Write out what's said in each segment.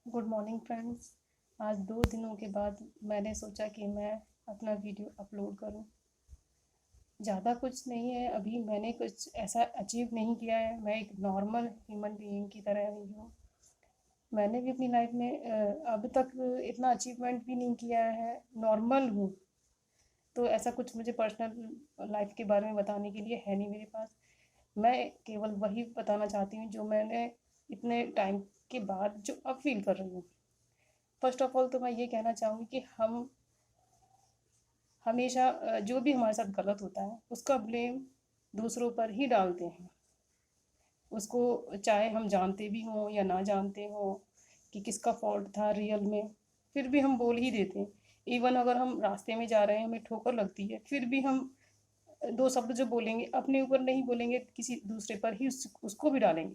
Good morning friends. आज 2 दिनों के बाद मैंने सोचा कि मैं अपना वीडियो अपलोड करूं। ज़्यादा कुछ नहीं है, अभी मैंने कुछ ऐसा अचीव नहीं किया है। मैं एक नॉर्मल ह्यूमन बीइंग की तरह ही हूँ। मैंने भी अपनी लाइफ में अब तक इतना अचीवमेंट भी नहीं किया है, नॉर्मल हूँ। तो ऐसा कुछ मुझे पर्सनल लाइफ के बारे में बताने के लिए है नहीं मेरे पास। मैं केवल वही बताना चाहती हूँ जो मैंने इतने टाइम के बाद जो अब फील कर रही हूँ। फर्स्ट ऑफ ऑल तो मैं ये कहना चाहूँगी कि हम हमेशा जो भी हमारे साथ गलत होता है उसका ब्लेम दूसरों पर ही डालते हैं। उसको चाहे हम जानते भी हों या ना जानते हों कि किसका फॉल्ट था रियल में, फिर भी हम बोल ही देते हैं। इवन अगर हम रास्ते में जा रहे हैं, हमें ठोकर लगती है, फिर भी हम 2 शब्द जो बोलेंगे अपने ऊपर नहीं बोलेंगे, किसी दूसरे पर ही उसको भी डालेंगे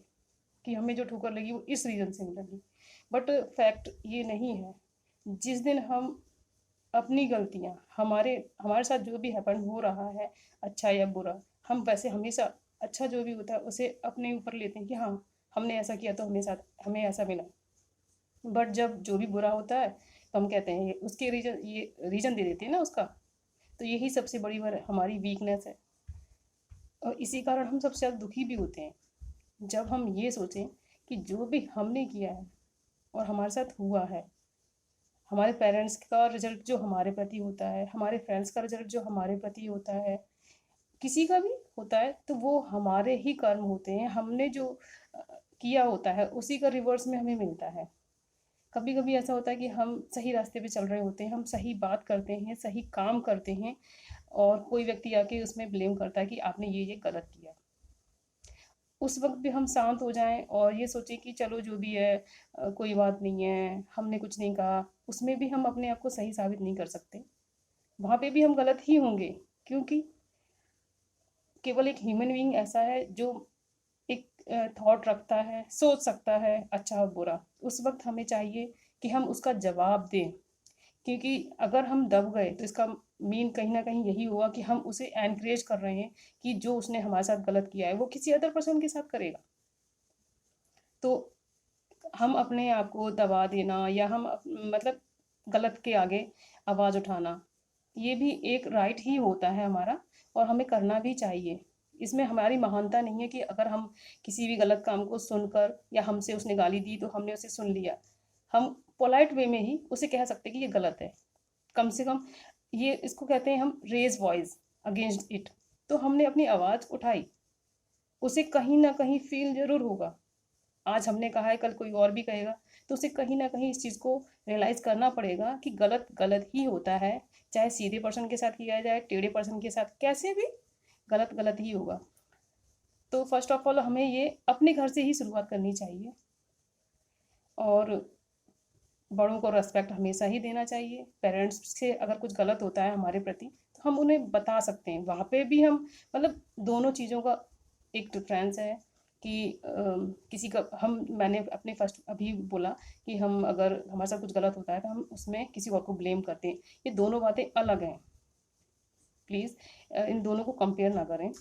कि हमें जो ठोकर लगी वो इस रीज़न से लगी। बट फैक्ट ये नहीं है। जिस दिन हम अपनी गलतियाँ हमारे हमारे साथ जो भी हैपन हो रहा है, अच्छा या बुरा, हम वैसे हमेशा अच्छा जो भी होता है उसे अपने ऊपर लेते हैं कि हाँ, हमने ऐसा किया तो हमें ऐसा मिला। बट जब जो भी बुरा होता है तो हम कहते हैं उसके ये रीज़न दे देते हैं ना उसका। तो यही सबसे बड़ी हमारी वीकनेस है, और इसी कारण हम सबसे ज़्यादा दुखी भी होते हैं जब हम ये सोचें कि जो भी हमने किया है और हमारे साथ हुआ है, हमारे पेरेंट्स का रिजल्ट जो हमारे प्रति होता है, हमारे फ्रेंड्स का रिजल्ट जो हमारे प्रति होता है, किसी का भी होता है, तो वो हमारे ही कर्म होते हैं। हमने जो किया होता है उसी का रिवर्स में हमें मिलता है। कभी कभी ऐसा होता है कि हम सही रास्ते पे चल रहे होते हैं, हम सही बात करते हैं, सही काम करते हैं, और कोई व्यक्ति आके उसमें ब्लेम करता है कि आपने ये गलत किया। उस वक्त भी हम शांत हो जाएं और ये सोचें कि चलो जो भी है, कोई बात नहीं है, हमने कुछ नहीं कहा, उसमें भी हम अपने आप को सही साबित नहीं कर सकते। वहाँ पे भी हम गलत ही होंगे, क्योंकि केवल एक ह्यूमन बीइंग ऐसा है जो एक थॉट रखता है, सोच सकता है अच्छा और बुरा। उस वक्त हमें चाहिए कि हम उसका जवाब दें, क्योंकि अगर हम दब गए तो इसका मीन कहीं ना कहीं यही हुआ कि हम उसे एनकरेज कर रहे हैं कि जो उसने हमारे साथ गलत किया है वो किसी अदर पर्सन के साथ करेगा। तो हम अपने आप को दबा देना या मतलब गलत के आगे आवाज़ उठाना, ये भी एक राइट ही होता है हमारा, और हमें करना भी चाहिए। इसमें हमारी महानता नहीं है कि अगर हम किसी भी गलत काम को सुनकर, या हमसे उसने गाली दी तो हमने उसे सुन लिया, हम पोलाइट वे में ही उसे कह सकते हैं कि ये गलत है। कम से कम ये इसको कहते हैं हम रेज वॉइस अगेंस्ट इट। तो हमने अपनी आवाज़ उठाई, उसे कहीं ना कहीं फील जरूर होगा। आज हमने कहा है, कल कोई और भी कहेगा, तो उसे कहीं ना कहीं इस चीज़ को रियलाइज करना पड़ेगा कि गलत गलत ही होता है। चाहे सीधे पर्सन के साथ किया जाए, टेढ़े पर्सन के साथ, कैसे भी गलत गलत ही होगा। तो फर्स्ट ऑफ ऑल हमें ये अपने घर से ही शुरुआत करनी चाहिए, और बड़ों को रेस्पेक्ट हमेशा ही देना चाहिए। पेरेंट्स से अगर कुछ गलत होता है हमारे प्रति तो हम उन्हें बता सकते हैं। वहाँ पे भी हम मतलब दोनों चीज़ों का एक डिफरेंस है कि किसी का हम मैंने अपने फर्स्ट अभी बोला कि हम अगर हमारे साथ कुछ गलत होता है तो हम उसमें किसी और को ब्लेम करते हैं। ये दोनों बातें अलग हैं। प्लीज़ इन दोनों को कंपेयर ना करें।